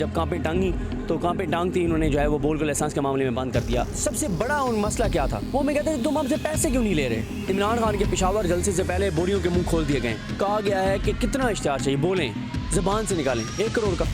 जब कांपे टांगी तो कांपे टांगती इन्होंने जो है वो बोल को लाइसेंस के मामले में बंद कर दिया। सबसे बड़ा उन मसला क्या था वो मैं कहते थे तुम हमसे पैसे क्यों नहीं ले रहे। इमरान खान के पेशावर जलसे से पहले बोरियों के मुंह खोल दिए गए। कहा गया है कि कितना इश्तिहार चाहिए बोलें, ज़बान से निकालें। 1 करोड़ का,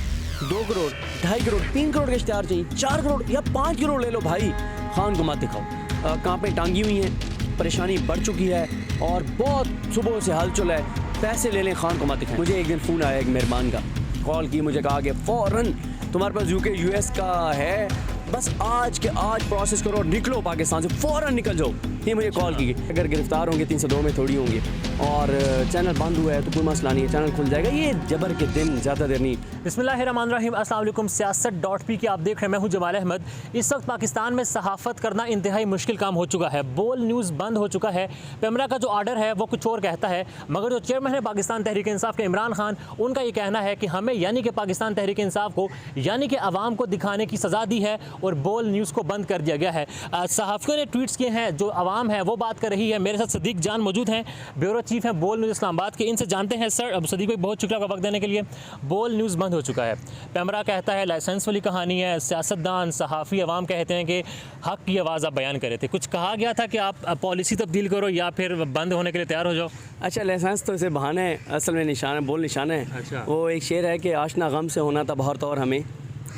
2 करोड़, 2.5 करोड़, 3 करोड़ का इश्तिहार चाहिए, 4 करोड़ या 5 करोड़ ले लो भाई, खान को मत दिखाओ। कांपे टांगी हुई हैं, परेशानी बढ़ चुकी है और बहुत सुबह से हलचल है, पैसे ले लें, खान को मत दिखाएं। मुझे एक दिन फ़ोन आया एक मेहरबान का, कॉल की, मुझे कहा कि फ़ौरन तुम्हारे पास UK US का है, बस आज के आज प्रोसेस करो और निकलो पाकिस्तान से, फ़ौरन निकल जाओ। ये मुझे कॉल की। अगर गिरफ्तार होंगे 302 में थोड़ी होंगे और चैनल बंद हुआ है तो कोई मसला नहीं है, चैनल खुल जाएगा। ये जबर के दिन, ज़्यादा देर नहीं। बिस्मिल्लाहिर्रहमानिर्रहीम, अस्सलाम वालेकुम। सियासत.P की आप देख रहे हैं, मैं हूं जमाल अहमद। इस वक्त पाकिस्तान में सहाफ़त करना इंतहाई मुश्किल काम हो चुका है। बोल न्यूज़ बंद हो चुका है। पैमरा का जो आर्डर है वो कुछ और कहता है, मगर जो चेयरमैन है पाकिस्तान तहरीक इंसाफ के इमरान खान, उनका ये कहना है कि हमें यानी कि पाकिस्तान तहरीक इंसाफ को यानी कि आवाम को दिखाने की सज़ा दी है और बोल न्यूज़ को बंद कर दिया गया है। सहाफ़ियों ने ट्वीट्स किए हैं, जो आवाम है वो बात कर रही है। मेरे साथ सदीक जान मौजूद हैं, ब्यूरो चीफ हैं बोल न्यूज़ इस्लामाबाद के। इनसे जानते हैं। सर, अब सदीक भाई बहुत शुक्रिया आपका वक्त देने के लिए। बोल न्यूज़ बंद हो चुका है, पैमरा कहता है लाइसेंस वाली कहानी है, सियासतदान, सहाफ़ी, अवाम कहते हैं कि हक़ की आवाज़ आप बयान करे थे। कुछ कहा गया था कि आप पॉलिसी तब्दील करो या फिर बंद होने के लिए तैयार हो जाओ? अच्छा, लाइसेंस तो इसे बहाना है, असल में निशान है, बोल निशान है। अच्छा। वो एक शेर है कि आशना गम से होना था बहर तौर हमें,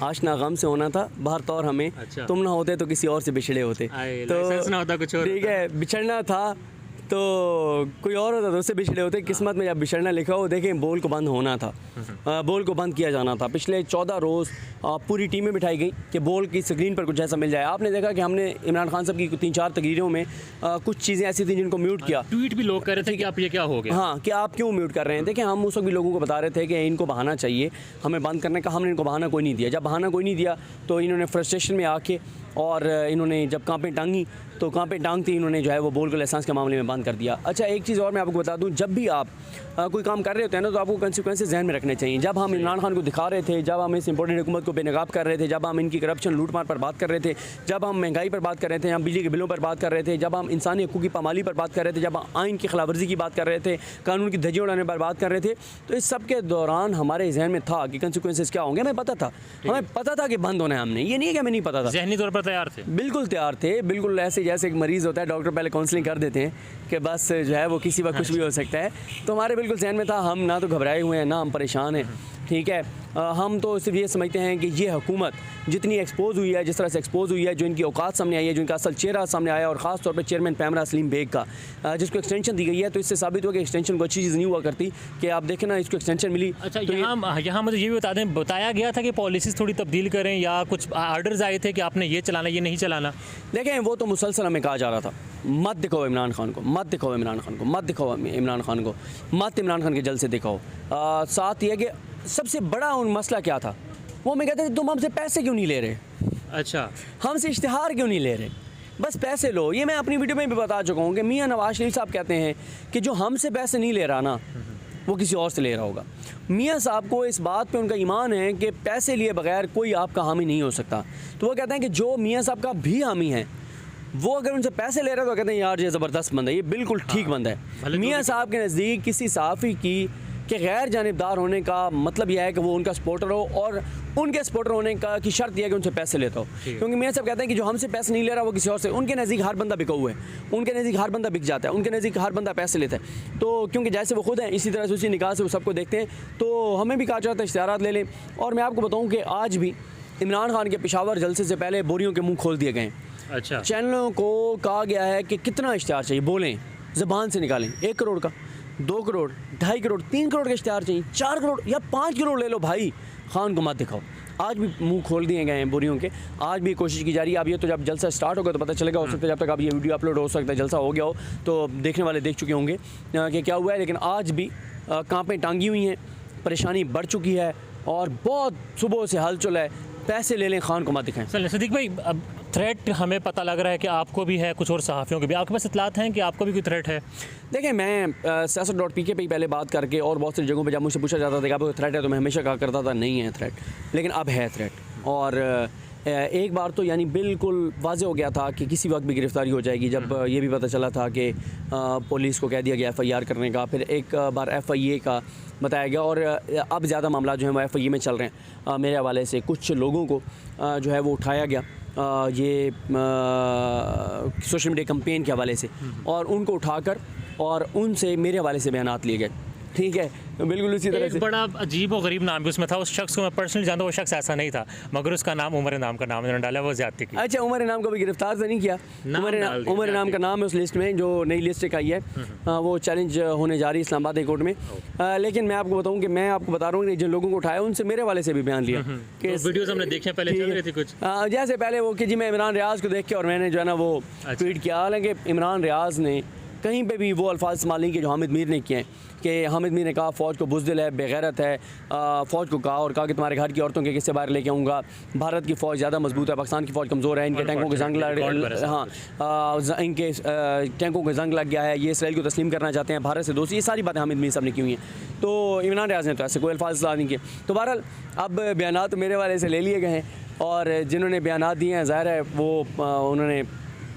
आशना गम से होना था बहर तौर हमें। अच्छा। तुम ना होते तो किसी और से बिछड़े होते। लाइसेंस ना होता कुछ और ठीक है, बिछड़ना था तो कोई और होता तो उससे बिछड़े होते। किस्मत में जब बिछड़ना लिखा हो, देखें बोल को बंद होना था, बोल को बंद किया जाना था। पिछले 14 रोज़ पूरी टीमें बिठाई गई कि बोल की स्क्रीन पर कुछ ऐसा मिल जाए। आपने देखा कि हमने इमरान खान साहब की 3-4 तकरीरों में कुछ चीज़ें ऐसी थी जिनको म्यूट किया। ट्वीट भी लोग कह रहे थे कि आप ये क्या हो गया। हाँ, कि आप क्यों म्यूट कर रहे हैं। देखें, हम उस वक्त भी लोगों को बता रहे थे कि इनको बहाना चाहिए, हमें बंद करने का। हमने इनको बहाना कोई नहीं दिया। जब बहाना कोई नहीं दिया तो इन्होंने फ्रस्ट्रेशन में आके और इन्होंने जब कांपे टांगी तो कांपे टांगती इन्होंने जो है वो बोल को लाइसेंस के मामले में बंद कर दिया। अच्छा, एक चीज़ और मैं आपको बता दूं, जब भी आप कोई काम कर रहे होते हैं ना तो आपको कंसिक्वेंसेस ज़हन में रखने चाहिए। जब हम इमरान खान को दिखा रहे थे, जब हम इस इंपॉर्टेंट हुकूमत को बेनकाब कर रहे थे, जब हम इनकी करप्शन लूटमार पर बात कर रहे थे, जब हम महंगाई पर बात कर रहे थे, हम बिजली के बिलों पर बात कर रहे थे, जब हम इंसानी हकूक़ की पामाली पर बात कर रहे थे, जब आइन की खिलाफवर्जी की बात कर रहे थे, कानून की धज्जियां उड़ाने पर बात कर रहे थे, तो इस सब के दौरान हमारे जहन में था कि कंसिक्वेंसेस क्या होंगे। हमें पता था, कि बंद होना है। हमने ये नहीं है कि हमें नहीं पता था, ज़हनी तौर पर तैयार थे, बिल्कुल तैयार थे। बिल्कुल ऐसे जैसे एक मरीज़ होता है, डॉक्टर पहले काउंसलिंग कर देते हैं कि बस जो है वो किसी वक्त कुछ भी हो सकता है। तो हमारे बिल्कुल जहन में था, हम ना तो घबराए हुए हैं ना हम परेशान हैं। ठीक है, हम तो सिर्फ ये समझते हैं कि ये हुकूमत जितनी एक्सपोज हुई है, जिस तरह से एक्सपोज हुई है, जो इनकी औकात सामने आई है, जो इनका असल चेहरा सामने आया, और ख़ास तौर पर चेयरमैन पैमरा सलीम बेग का जिसको एक्सटेंशन दी गई है, तो इससे साबित हुआ कि एक्सटेंशन को अच्छी चीज़ नहीं हुआ करती कि आप देखें ना, इसको एक्सटेंशन मिली। अच्छा, तो यहाँ मुझे ये भी बता दें, बताया गया था कि पॉलिसीज़ थोड़ी तब्दील करें या कुछ आर्डर्स आए थे कि आपने ये चलाना, ये नहीं चलाना? देखें, वो तो मुसलसल हमें कहा जा रहा था, मत दिखाओ इमरान खान को, मत दिखाओ इमरान खान को, मत दिखाओ इमरान खान को, मत इमरान खान के जल से दिखाओ। साथ ये कि सबसे बड़ा उन मसला क्या था वो मैं कहते थे तुम हमसे पैसे क्यों नहीं ले रहे। अच्छा, हमसे इश्तिहार क्यों नहीं ले रहे, बस पैसे लो। ये मैं अपनी वीडियो में भी बता चुका हूँ कि मियाँ नवाज शरीफ साहब कहते हैं कि जो हमसे पैसे नहीं ले रहा ना वो किसी और से ले रहा होगा। मियाँ साहब को इस बात पे उनका ईमान है कि पैसे लिए बगैर कोई आपका हामी नहीं हो सकता। तो वो कहते हैं कि जो मियाँ साहब का भी हामी है वो अगर उनसे पैसे ले रहा है तो कहते हैं यार ये ज़बरदस्त बंदा है, ये बिल्कुल ठीक बंदा है। मियाँ साहब के नज़दीक किसी सहाफ़ी के गैर जानिबदार होने का मतलब यह है कि वो उनका सपोर्टर हो, और उनके सपोर्टर होने का की शर्त यह है कि उनसे पैसे लेता हो। क्योंकि मियाँ साहब कहते हैं कि जो हमसे पैसे नहीं ले रहा वो किसी और से। उनके नज़दीक हर बंदा बिका हुआ है, उनके नज़दीक हर बंदा बिक जाता है, उनके नज़दीक हर बंदा पैसे लेता है। तो क्योंकि जैसे वो खुद हैं इसी तरह से उसी निगाह से वो सबको देखते हैं, तो हमें भी कहा जाता है इश्तिहारात ले लें। और मैं आपको बताऊँ कि आज भी इमरान खान के पेशावर जलसे से पहले बोरियों के मुँह खोल दिए गए। अच्छा, चैनलों को कहा गया है कि कितना इश्तिहार चाहिए बोलें, ज़बान से निकालें। 1 करोड़ का, 2 करोड़, 2.5 करोड़, 3 करोड़ का इश्तिहार चाहिए, 4 करोड़ या 5 करोड़ ले लो भाई, खान को मत दिखाओ। आज भी मुंह खोल दिए गए हैं बोरियों के, आज भी कोशिश की जा रही है। अब ये तो जब जलसा स्टार्ट होगा तो पता चलेगा, हो सकता है जब तक अब ये वीडियो अपलोड हो सकता है जलसा हो गया हो तो देखने वाले देख चुके होंगे कि क्या हुआ है। लेकिन आज भी कांपे टांगी हुई हैं, परेशानी बढ़ चुकी है और बहुत सुबह से हलचल है, पैसे ले लें, खान को मत दिखाएं। चलिए सदीक भाई, अब थ्रेट हमें पता लग रहा है कि आपको भी है, कुछ और सहाफ़ियों के भी। आपके पास इतलात हैं कि आपको भी कोई थ्रेट है? देखिए, मैं सियासत.P पे पहले बात करके और बहुत सी जगहों पे जब मुझसे पूछा जाता था कि आपको थ्रेट है तो मैं हमेशा कहा करता था नहीं है थ्रेट, लेकिन अब है थ्रेट। और एक बार तो यानी बिल्कुल वाज़े हो गया था कि किसी वक्त भी गिरफ़्तारी हो जाएगी, जब ये भी पता चला था कि पुलिस को कह दिया गया FIR करने का, फिर एक बार FIA का बताया गया, और अब ज़्यादा मामला जो है वो FIA में चल रहे हैं। मेरे हवाले से कुछ लोगों को जो है वो उठाया गया ये सोशल मीडिया कैंपेन के हवाले से, और उनको उठाकर और उनसे मेरे हवाले से बयानात लिए गए। ठीक है, बिल्कुल उसी तरह से। बड़ा अजीब और गरीब नाम भी उसमें था। उस शख्स को मैं पर्सनली जानता हूँ, वो शख्स ऐसा नहीं था, मगर उसका नाम उमर नाम का नाम उन्होंने डाला, वो ज़्यादती की। अच्छा, उमर नाम को भी गिरफ्तार तो नहीं किया। उमर नाम का नाम है उस लिस्ट में, जो नई लिस्ट एक आई है, वो चैलेंज होने जा रही है इस्लामाबाद हाई कोर्ट में। लेकिन मैं आपको बताऊं कि मैं आपको बता रहा हूँ कि जिन लोगों को उठाया उनसे मेरे वाले से भी बयान लिया कि वीडियोस हमने देखे पहले चल रही थी कुछ, जैसे पहले वो कि जी मैं इमरान रियाज को देख के और मैंने जो है ना वो ट्वीट किया। हालांकि इमरान रियाज ने कहीं पे भी वो अल्फाज इस्तेमाल नहीं किए जो हामिद मीर ने किए हैं, कि हामिद मीर ने कहा फ़ौज को बुज़दिल है, बेगैरत है। फ़ौज को कहा और कहा कि तुम्हारे घर की औरतों के किस्से बाहर लेके आऊँगा। भारत की फ़ौज ज़्यादा मजबूत है, पाकिस्तान की फ़ौज कमज़ोर है, इनके टैंकों के जंग इनके टैंकों के जंग लग गया है, ये इसराइल को तस्लीम करना चाहते हैं, भारत से दोस्ती, ये सारी बातें हामिद मीर साहब ने की हुई हैं। तो इमरान रियाज ने तो ऐसे कोई अल्फाज नहीं किए। तो बहरहाल अब बयानात मेरे वाले से ले लिए गए हैं, और जिन्होंने बयानात दिए हैं ज़ाहिर है वो उन्होंने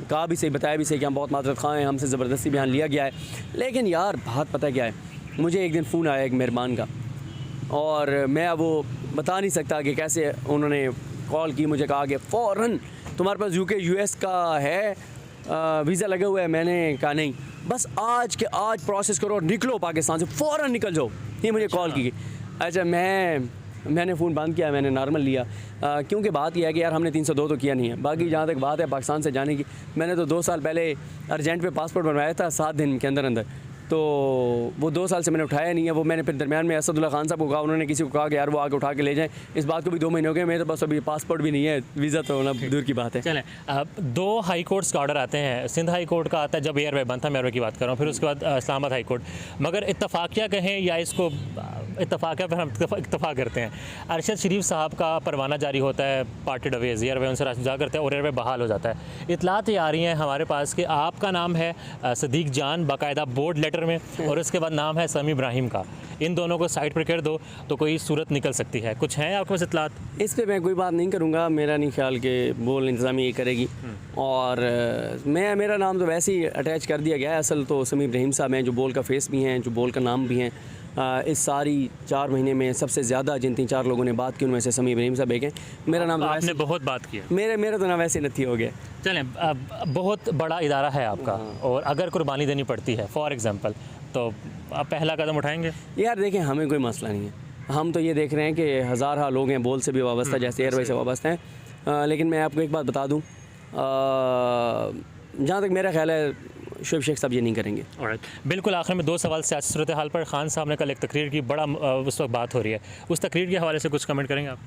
कहा भी सही, बताया भी सही कि हम बहुत माजरत खां हैं, हमसे ज़बरदस्ती बयान लिया गया है। लेकिन यार बात पता क्या है, मुझे एक दिन फ़ोन आया एक मेहरबान का, और मैं अब वो बता नहीं सकता कि कैसे उन्होंने कॉल की, मुझे कहा कि फ़ौरन तुम्हारे पास UK US का है वीज़ा लगा हुआ है। मैंने कहा नहीं, बस आज के आज प्रोसेस करो और निकलो पाकिस्तान से, फ़ौरन निकल जाओ। ये मुझे कॉल की। अच्छा, मैंने फ़ोन बंद किया, मैंने नॉर्मल लिया, क्योंकि बात यह है कि यार हमने 302 तो किया नहीं है। बाकी जहाँ तक बात है पाकिस्तान से जाने की, मैंने तो 2 साल पहले अर्जेंट पे पासपोर्ट बनवाया था 7 दिन के अंदर, तो वो 2 साल से मैंने उठाया नहीं है। वो मैंने फिर दरमियान में असदुल्ला खान साहब को कहा, उन्होंने किसी को कहा कि यार वो आके उठा के ले जाएं। इस बात को भी 2 महीने हो गए, मेरे पास अभी पासपोर्ट भी नहीं है, वीज़ा तो होना दूर की बात है। चलें, 2 हाई कोर्ट्स का ऑर्डर आते हैं। सिंध हाई कोर्ट का आता है जब एयरवे बंद था, मैं एयरवे की बात कर रहा हूँ, फिर उसके बाद इस्लामाबाद हाई कोर्ट। मगर इत्तफाकिया कहें या इसको इत्तफाकिया पर हम इत्तफाक करते हैं, अरशद शरीफ साहब का परवाना जारी होता है, पार्टेड अवेज, एयरवे उनसे रास्ता करते हैं और एयरवे बहाल हो जाता है। इतलात ये आ रही हैं हमारे पास कि आपका नाम है सदीक जान बाकायदा बोर्ड लेटर में, और उसके बाद नाम है समी इब्राहिम का। इन दोनों को साइड पर कर दो तो कोई सूरत निकल सकती है। कुछ हैं आपके पास इतलात? इस पर मैं कोई बात नहीं करूँगा, मेरा नहीं ख्याल कि बोल इंतज़ामी ये करेगी, और मेरा नाम तो वैसे ही अटैच कर दिया गया है। असल तो समी इब्राहिम साहब हैं, जो बोल का फेस भी हैं, जो बोल का नाम भी हैं। इस सारी 4 महीने में सबसे ज़्यादा जिन 3-4 लोगों ने बात की उनमें से समी इब्राहिम साहब एक हैं। मेरा नाम आपने बहुत बात की है। मेरा तो ना वैसे नथी हो गया। चलें, बहुत बड़ा इदारा है आपका, और अगर कुर्बानी देनी पड़ती है फॉर एग्ज़ाम्पल, तो आप पहला कदम उठाएंगे? यार देखें, हमें कोई मसला नहीं है। हम तो ये देख रहे हैं कि हज़ार लोग हैं बोल से भी वाबस्ता, जैसे एयरवे से वाबस्ता हैं। लेकिन मैं आपको एक बात बता दूँ, जहाँ तक मेरा ख्याल है शुएब शेख साहब ये नहीं करेंगे। बिल्कुल। आखिर में 2 सवाल सियासी सूरत हाल पर। खान साहब ने कल एक तकरीर की, बड़ा उस वक्त बात हो रही है, उस तकरीर के हवाले से कुछ कमेंट करेंगे आप?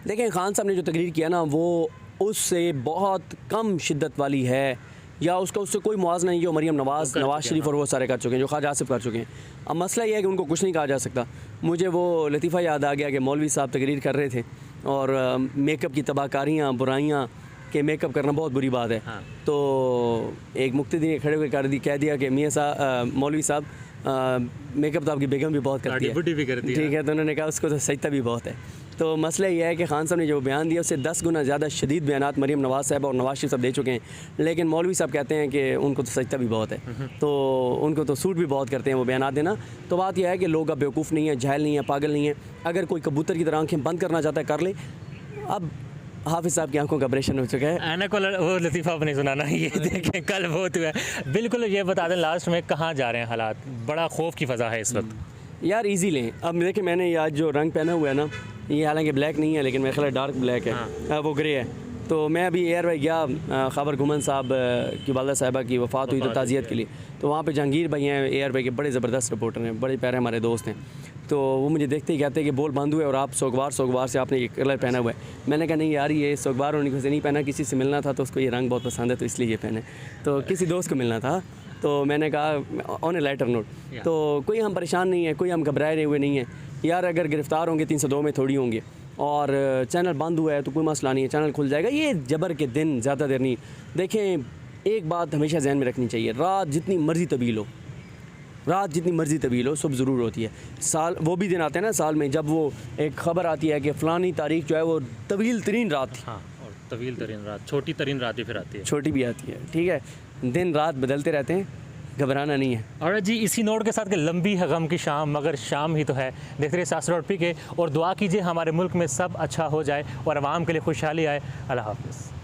देखें, खान साहब ने जो तकरीर किया ना, वो उससे बहुत कम शिद्दत वाली है, या उससे कोई मुआवजा नहीं जो मरीम नवाज़ शरीफ और वो सारे कर चुके हैं, जो ख्वाजा आसिफ कर चुके हैं। अब मसला ये है कि उनको कुछ नहीं कहा जा सकता। मुझे वो लतीफ़ा याद आ गया कि मौलवी साहब तकरीर कर रहे थे, और मेकअप की तबाहकारियाँ, बुराइयाँ कि मेकअप करना बहुत बुरी बात है। हाँ। तो एक मुक्तदी ने खड़े होकर कह दिया कि मियाँ साहब, मौलवी साहब, मेकअप तो आपकी बेगम भी बहुत करती है। ठीक है, तो उन्होंने कहा उसको तो सजता भी बहुत है। तो मसला यह है कि खान साहब ने जो बयान दिया उससे 10 गुना ज़्यादा शदीद बयानात मरीम नवाज़ साहब और नवाज शरीफ साहब दे चुके हैं, लेकिन मौलवी साहब कहते हैं कि उनको तो सजता भी बहुत है, तो उनको तो सूट भी बहुत करते हैं वो बयानात देना। तो बात यह है कि लोग अब बेवकूफ़ नहीं है, जाहिल नहीं है, पागल नहीं है। अगर कोई कबूतर की तरह आँखें बंद करना चाहता है कर ले। अब हाफिज़ साहब की आंखों का ऑपरेशन हो चुका है। आना को वो लतीफ़ा आप नहीं सुनाना, ये देखें कल बहुत हुआ है। बिल्कुल, ये बता दें लास्ट में कहाँ जा रहे हैं हालात? बड़ा खौफ की फ़ज़ा है इस वक्त। यार इजी लें। अब देखें, मैंने ये आज जो रंग पहना हुआ है ना, ये हालांकि ब्लैक नहीं है, लेकिन मेरा ख्याल डार्क ब्लैक है। हाँ। वो ग्रे है। तो मैं अभी एयरवे गया, खबर घुमन साहब की वालदा साहिबा की वफ़ात हुई तो ताज़ियत के लिए, तो वहाँ पे जहांगीर भाई हैं एयरवे के, बड़े ज़बरदस्त रिपोर्टर हैं, बड़े प्यारे हमारे दोस्त हैं। तो वो मुझे देखते ही कहते हैं कि बोल बंद हुए और आप सोगवार से आपने ये कलर पहना हुआ है। मैंने कहा नहीं यार, ये सोगवार होने से नहीं पहना, किसी से मिलना था तो उसको ये रंग बहुत पसंद है तो इसलिए ये पहने, तो किसी दोस्त को मिलना था। तो मैंने कहा ऑन ए लाइटर नोट, तो कोई हम परेशान नहीं है, कोई हम घबराए हुए नहीं है यार। अगर गिरफ़्तार होंगे 302 में थोड़ी होंगे, और चैनल बंद हुआ है तो कोई मसला नहीं है, चैनल खुल जाएगा। ये जबर के दिन ज़्यादा देर नहीं। देखें, एक बात हमेशा जहन में रखनी चाहिए, रात जितनी मर्ज़ी तवील हो सुबह ज़रूर होती है। साल वो भी दिन आते हैं ना साल में, जब वो एक ख़बर आती है कि फ़लानी तारीख जो है वो तवील तरीन रात थी। हाँ। तवील तरीन रात, छोटी तरीन रात भी फिर आती है। छोटी भी आती है, ठीक है। दिन रात बदलते रहते हैं, घबराना नहीं है। और जी इसी नोट के साथ कि लंबी है गम की शाम मगर शाम ही तो है। देखते रहिए सियासत.पी के और दुआ कीजिए हमारे मुल्क में सब अच्छा हो जाए और आवाम के लिए खुशहाली आए। अल्लाह हाफ़िज़।